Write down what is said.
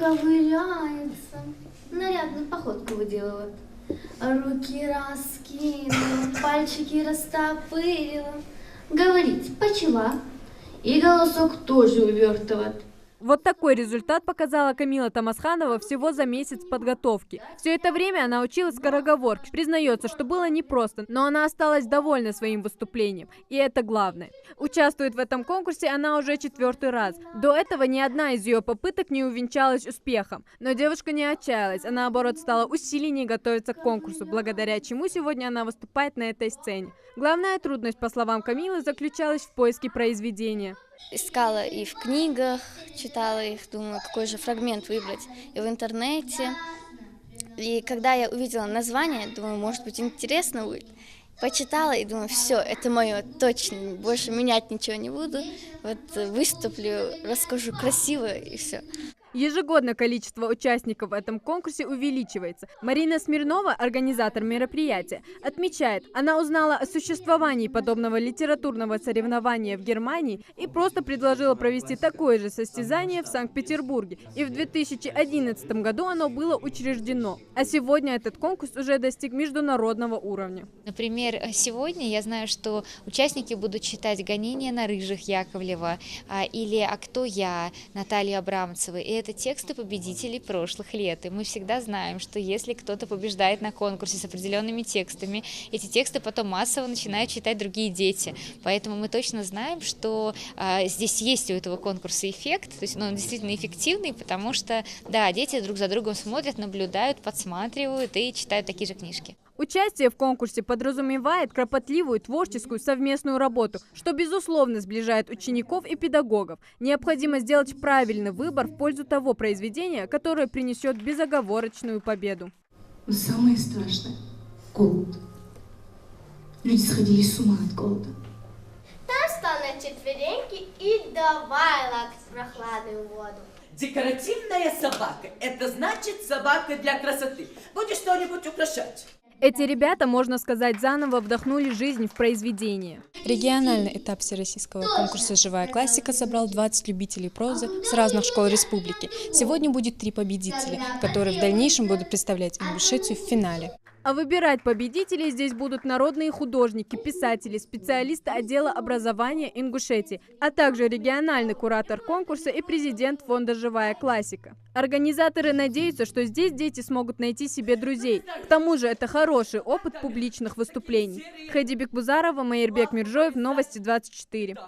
ковыряется, нарядную походку выделывает. Руки раскинула, пальчики растопырила. Говорить почела, и голосок тоже увертывает. Вот такой результат показала Камила Томасханова всего за месяц подготовки. Все это время она училась скороговорке. Признается, что было непросто, но она осталась довольна своим выступлением. И это главное. Участвует в этом конкурсе она уже 4-й раз. До этого ни одна из ее попыток не увенчалась успехом. Но девушка не отчаялась, а наоборот стала усиленнее готовиться к конкурсу, благодаря чему сегодня она выступает на этой сцене. Главная трудность, по словам Камилы, заключалась в поиске произведения. Искала и в книгах, читала их, думала, какой же фрагмент выбрать, и в интернете. И когда я увидела название, думаю, может быть, интересно будет. Почитала и думаю, все, это мое, точно, больше менять ничего не буду. Вот выступлю, расскажу красиво и все. Ежегодно количество участников в этом конкурсе увеличивается. Марина Смирнова, организатор мероприятия, отмечает, она узнала о существовании подобного литературного соревнования в Германии и просто предложила провести такое же состязание в Санкт-Петербурге. И в 2011 году оно было учреждено. А сегодня этот конкурс уже достиг международного уровня. Например, сегодня я знаю, что участники будут читать «Гонение на рыжих» Яковлева или «А кто я» Натальи Абрамцевой. И это тексты победителей прошлых лет. И мы всегда знаем, что если кто-то побеждает на конкурсе с определенными текстами, эти тексты потом массово начинают читать другие дети. Поэтому мы точно знаем, что здесь есть у этого конкурса эффект, то есть он действительно эффективный, потому что, да, дети друг за другом смотрят, наблюдают, подсматривают и читают такие же книжки. Участие в конкурсе подразумевает кропотливую творческую совместную работу, что, безусловно, сближает учеников и педагогов. Необходимо сделать правильный выбор в пользу того произведения, которое принесет безоговорочную победу. Но самое страшное – голод. Люди сходили с ума от голода. Там встал на четвереньки и давай лакать прохладную воду. Декоративная собака – это значит собака для красоты. Будешь что-нибудь украшать? Эти ребята, можно сказать, заново вдохнули жизнь в произведение. Региональный этап всероссийского конкурса «Живая классика» собрал 20 любителей прозы с разных школ республики. Сегодня будет 3 победителя, которые в дальнейшем будут представлять Ингушетию в финале. А выбирать победителей здесь будут народные художники, писатели, специалисты отдела образования Ингушетии, а также региональный куратор конкурса и президент фонда «Живая классика». Организаторы надеются, что здесь дети смогут найти себе друзей. К тому же это хороший опыт публичных выступлений. Хэди Бекбузарова, Майербек Миржоев, Новости 24.